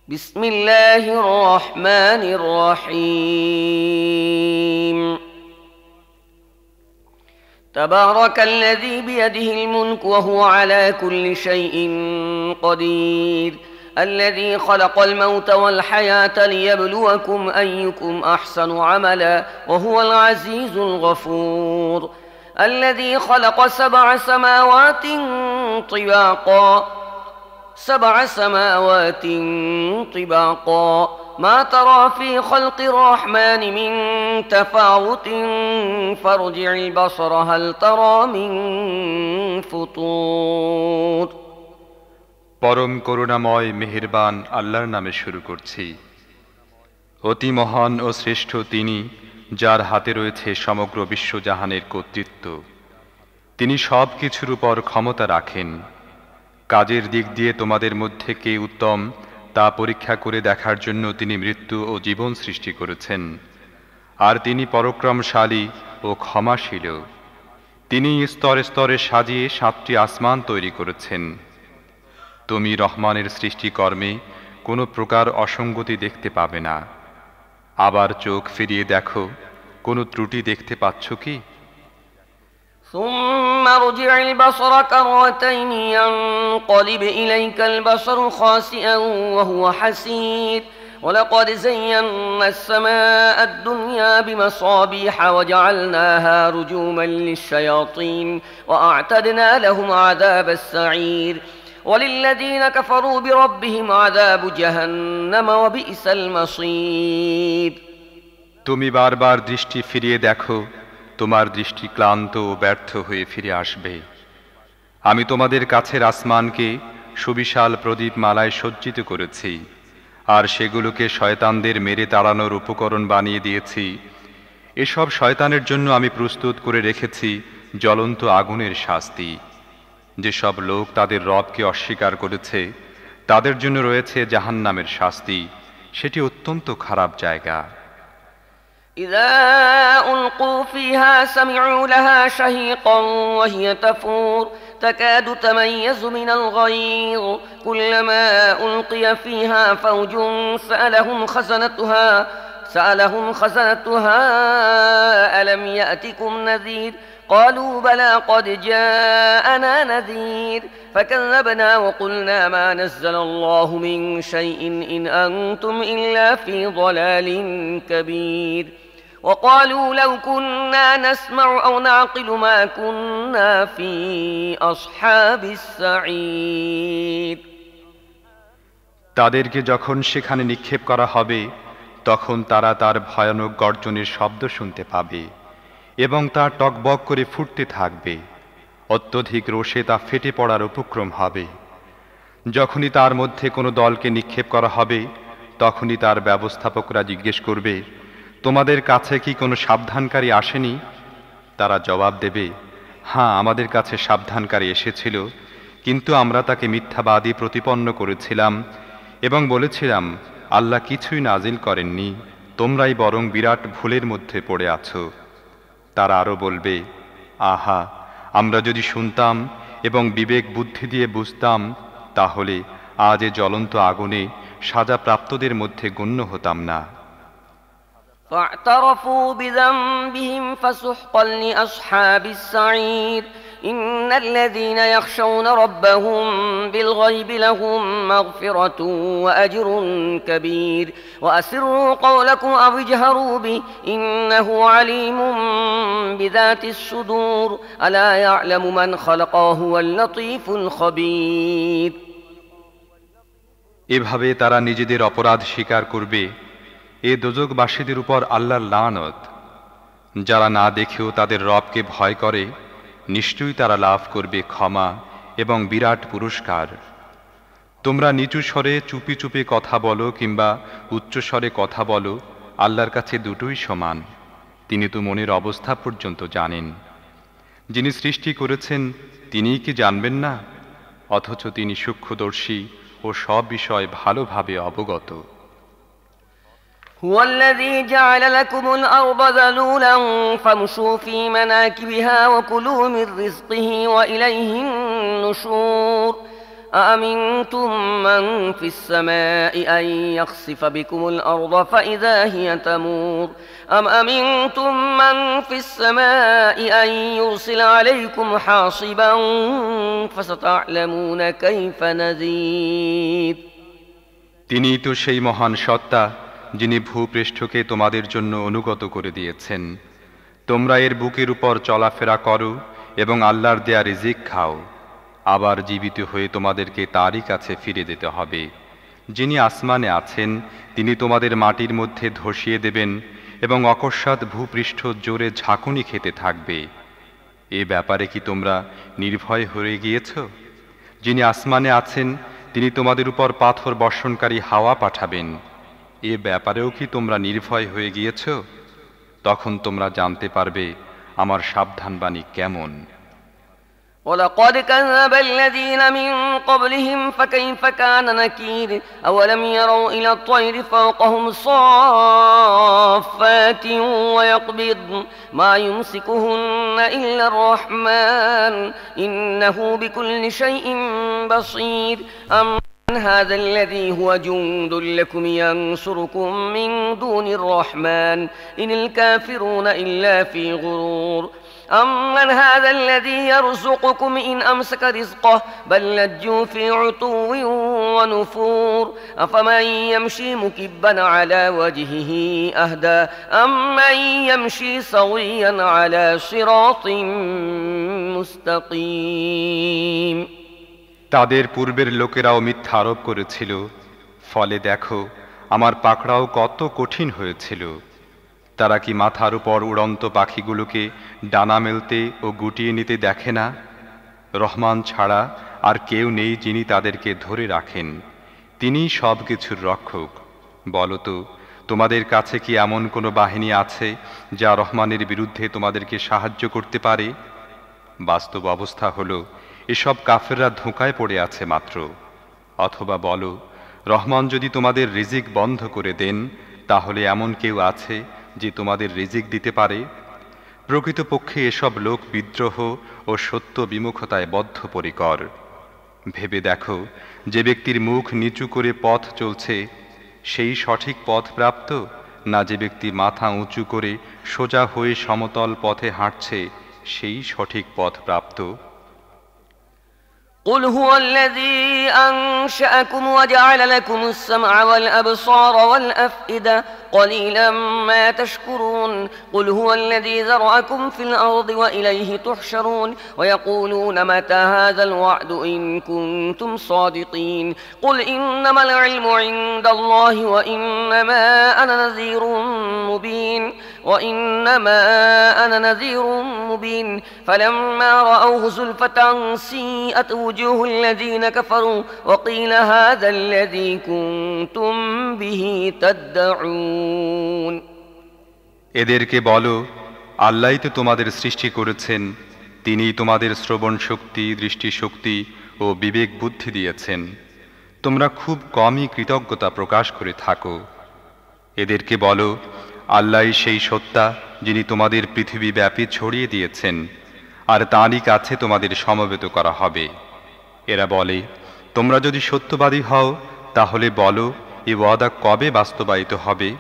بسم الله الرحمن الرحيم تبارك الذي بيده الملك وهو على كل شيء قدير الذي خلق الموت والحياة ليبلوكم أيكم أحسن عملا وهو العزيز الغفور الذي خلق سبع سماوات طباقا ما ترى في خلق الرحمن من تفاوت فارجع البصر هل ترى من فطور পরম করুণাময় মেহেরবান আল্লাহর নামে শুরু করছি। অতি মহান ও শ্রেষ্ঠ তিনি, যার হাতে রয়েছে সমগ্র বিশ্বজাহানের কর্তৃত্ব। তিনি সব কিছুর উপর ক্ষমতা রাখেন। কাজের দিক দিয়ে তোমাদের মধ্যে কে উত্তম তা পরীক্ষা করে দেখার জন্য তিনি মৃত্যু ও জীবন সৃষ্টি করেছেন। আর তিনি পরাক্রমশালী ও ক্ষমাশীল। তিনি স্তরে স্তরে সাজিয়ে 7টি আসমান তৈরি করেছেন। তুমি রহমানের সৃষ্টিকর্মে কোনো প্রকার অসঙ্গতি দেখতে পাবে না। আবার চোখ ফিরিয়ে দেখো, কোনো ত্রুটি দেখতে পাচ্ছ কি? ثم ارجع البصر كرتين ينقلب إليك البصر خاسئا وهو حسير ولقد زينا السماء الدنيا بمصابيح وجعلناها رجوما للشياطين وأعتدنا لهم عذاب السعير وللذين كفروا بربهم عذاب جهنم وبئس المصير তুমি বারবার দৃষ্টি ফিরিয়ে দেখো, তোমার দৃষ্টি ক্লান্ত ও ব্যর্থ হয়ে ফিরে আসবে। আমি তোমাদের কাছের আসমানকে সুবিশাল প্রদীপ মালায় সজ্জিত করেছি, আর সেগুলোকে শয়তানদের মেরে তাড়ানোর উপকরণ বানিয়ে দিয়েছি। এসব শয়তানের জন্য আমি প্রস্তুত করে রেখেছি জ্বলন্ত আগুনের শাস্তি। যেসব লোক তাদের রবকে অস্বীকার করেছে তাদের জন্য রয়েছে জাহান্নামের শাস্তি, সেটি অত্যন্ত খারাপ জায়গা। إذا ألقوا فيها سمعوا لها شهيقا وهي تفور تكاد تميز من الغيظ كلما ألقي فيها فوج سألهم خزنتها ألم يأتكم نذير قالوا بلى قد جاءنا نذير فكذبنا وقلنا ما نزل الله من شيء إن أنتم إلا في ضلال كبير وقالوا لو كنا نسمع أو نعقل ما كنا في أصحاب السعير তাদেরকে যখন সেখানে নিক্ষেপ করা হবে তখন তারা তার ভয়ানক গর্জনের শব্দ শুনতে পাবে এবং তা টকবক করে ফুটতে থাকবে। অত্যধিক রোষে তা ফেটে পড়ার উপক্রম হবে। যখনই তার মধ্যে কোনো দলকে নিক্ষেপ করা হবে তখনই তার ব্যবস্থাপকরা জিজ্ঞেস করবে, তোমাদের কাছে কি কোনো সাবধানকারী আসেনি? তারা জবাব দেবে, হ্যাঁ, আমাদের কাছে সাবধানকারী এসেছিল, কিন্তু আমরা তাকে মিথ্যাবাদী প্রতিপন্ন করেছিলাম এবং বলেছিলাম আল্লাহ কিছুই নাজিল করেননি, তোমরাই বরং বিরাট ভুলের মধ্যে পড়ে আছো। তারা আরও বলবে, আহা, আমরা যদি শুনতাম এবং বিবেক বুদ্ধি দিয়ে বুঝতাম তাহলে আজ এ জ্বলন্ত আগুনে সাজাপ্রাপ্তদের মধ্যে গণ্য হতাম না। فاعترفوا بذنبهم فسحقا لأصحاب السعير إن الذين يخشون ربهم بالغيب لهم مغفرة وأجر كبير وأسروا قولكم أو اجهروا به إنه عليم بذات الصدور ألا يعلم من خلق وهو اللطيف الخبير এভাবে তারা নিজেদের অপরাধ স্বীকার করবে। এ দোজখবাসীদের উপর আল্লাহর লানত। যারা না দেখেও তাদের রবকে ভয় করে নিশ্চয়ই তারা লাভ করবে ক্ষমা এবং বিরাট পুরস্কার। তোমরা নিচু স্বরে চুপি চুপি কথা বলো কিংবা উচ্চ স্বরে কথা বলো, আল্লাহর কাছে দুটোই সমান। তিনি তো মনের অবস্থা পর্যন্ত জানেন। যিনি সৃষ্টি করেছেন তিনিই কি জানবেন না? অথচ তিনি সূক্ষ্মদর্শী ও সব বিষয় ভালোভাবে অবগত। هو الذي جعل لكم الأرض ذلولا فامشوا في مناكبها وكلوا من رزقه وإليه النشور أأمنتم من في السماء أن يخسف بكم الأرض فإذا هي تمور أم أمنتم من في السماء أن يرسل عليكم حاصبا فستعلمون كيف نذير তিনিই তো সেই মহান সত্তা যিনি ভূপৃষ্ঠকে তোমাদের জন্য অনুগত করে দিয়েছেন। তোমরা এর বুকের উপর চলাফেরা করো এবং আল্লাহর দেয়া রিজিক খাও। আবার জীবিত হয়ে তোমাদেরকে তারই কাছে ফিরে যেতে হবে। যিনি আসমানে আছেন তিনি তোমাদের মাটির মধ্যে ধসিয়ে দেবেন এবং অকস্মাৎ ভূপৃষ্ঠ জোরে ঝাঁকুনি খেতে থাকবে। এ ব্যাপারে কি তোমরা নির্ভয় হয়ে গিয়েছ? যিনি আসমানে আছেন তিনি তোমাদের উপর পাথর বর্ষণকারী হাওয়া পাঠাবেন। এ ব্যাপারেও কি তোমরা নির্ভয় হয়ে গিয়েছ? তখন তোমরা জানতে পারবে আমার সাবধানবাণী কেমন। ولقد كذب الذين من قبلهم فكيف كان نكير أولم يروا إلى الطير فوقهم صافات ويقبض ما يمسكهن إلا الرحمن إنه بكل شيء بصير هذا الذي هو جند لكم ينصركم من دون الرحمن إن الكافرون إلا في غرور أمن هذا الذي يرزقكم إن أمسك رزقه بل لجوا في عتو ونفور أفمن يمشي مكبا على وجهه أهدى أمن يمشي سويا على صراط مستقيم তাদের পূর্বের লোকেরাও মিথ্যা আরোপ করেছিল, ফলে দেখো আমার পাকড়াও কত কঠিন হয়েছিল। তারা কি মাথার উপর উড়ন্ত পাখিগুলোকে ডানা মেলতে ও গুটিয়ে নিতে দেখে না? রহমান ছাড়া আর কেউ নেই যিনি তাদেরকে ধরে রাখেন। তিনিই সব কিছুর রক্ষক। বলো তো, তোমাদের কাছে কি এমন কোনো বাহিনী আছে যা রহমানের বিরুদ্ধে তোমাদেরকে সাহায্য করতে পারে? বাস্তব অবস্থা হলো এসব কাফেররা ধোঁকায় পড়ে আছে মাত্র। অথবা বলো, রহমান যদি তোমাদের রিজিক বন্ধ করে দেন তাহলে এমন কেউ আছে যে তোমাদের রিজিক দিতে পারে? প্রকৃতপক্ষে এসব লোক বিদ্রোহ ও সত্য বিমুখতায় বদ্ধপরিকর। ভেবে দেখো, যে ব্যক্তির মুখ নিচু করে পথ চলছে সেই সঠিক পথ প্রাপ্ত, না যে ব্যক্তি মাথা উঁচু করে সোজা হয়ে সমতল পথে হাঁটছে সেই সঠিক পথ প্রাপ্ত? قل هو الذي أنشأكم وجعل لكم السمع والأبصار والأفئدة قليلا ما تشكرون قل هو الذي ذرأكم في الأرض وإليه تحشرون ويقولون متى هذا الوعد إن كنتم صادقين قل إنما العلم عند الله وإنما أنا نذير مبين فلما رأوه زلفة سيئت وجوه الذين كفروا وقيل هذا الذي كنتم به تدعون এদেরকে বলো, আল্লাহই তো তোমাদের সৃষ্টি করেছেন, তিনিই তোমাদের শ্রবণ শক্তি, দৃষ্টি শক্তি ও বিবেক বুদ্ধি দিয়েছেন। তোমরা খুব কমই কৃতজ্ঞতা প্রকাশ করে থাকো। এদেরকে বলো, আল্লাহই সেই সত্তা যিনি তোমাদের পৃথিবী ব্যাপী ছড়িয়ে দিয়েছেন, আর তাঁরই কাছে তোমাদের সমবেত করা হবে। এরা বলে, তোমরা যদি সত্যবাদী হও তাহলে বলো এ ওয়াদা কবে বাস্তবায়িত হবে?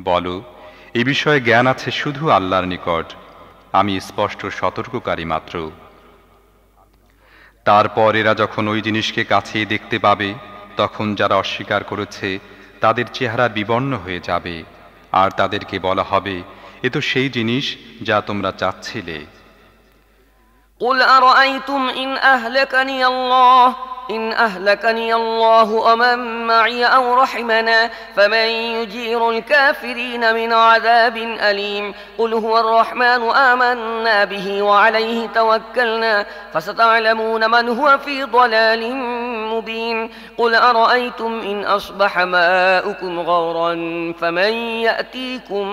বলো, এ বিষয়ে জ্ঞান আছে শুধু আল্লাহর নিকট, আমি স্পষ্ট সতর্ককারী মাত্র। তারপর এরা যখন ওই জিনিসকে কাছে দেখতে পাবে তখন যারা অস্বীকার করেছে তাদের চেহারা বিবর্ণ হয়ে যাবে, আর তাদেরকে বলা হবে, এ তো সেই জিনিস যা তোমরা চাচ্ছিলে। قل أرأيتم إن أهلكني الله ومن معي أو رحمنا فمن يجير الكافرين من عذاب أليم قل هو الرحمن آمنا به وعليه توكلنا فستعلمون من هو في ضلال مبين قل أرأيتم إن أصبح ماؤكم غورا فمن يأتيكم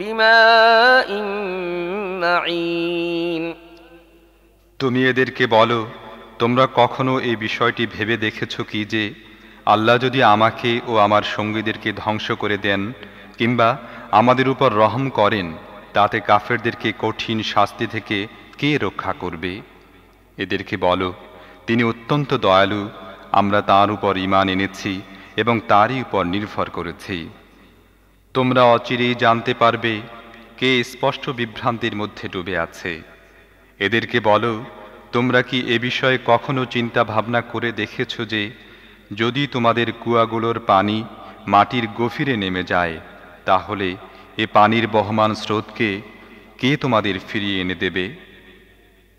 بماء معين তুমি এদেরকে বলো, তোমরা কখনো এই বিষয়টি ভেবে দেখেছো কি যে আল্লাহ যদি আমাকে ও আমার সঙ্গীদেরকে ধ্বংস করে দেন কিংবা আমাদের উপর রহম করেন তাতে কাফেরদেরকে কঠিন শাস্তি থেকে কে রক্ষা করবে? এদেরকে বলো, তিনি অত্যন্ত দয়ালু, আমরা তাঁর উপর ঈমান এনেছি এবং তারই উপর নির্ভর করেছি। তোমরা অচিরেই জানতে পারবে কে স্পষ্ট বিভ্রান্তির মধ্যে ডুবে আছে। এদেরকে বলো, তোমরা কি এ বিষয়ে কখনো চিন্তা ভাবনা করে দেখেছ যে যদি তোমাদের কুয়াগুলোর পানি মাটির গভীরে নেমে যায়, তাহলে এ পানির বহমান স্রোতকে কে তোমাদের ফিরিয়ে এনে দেবে?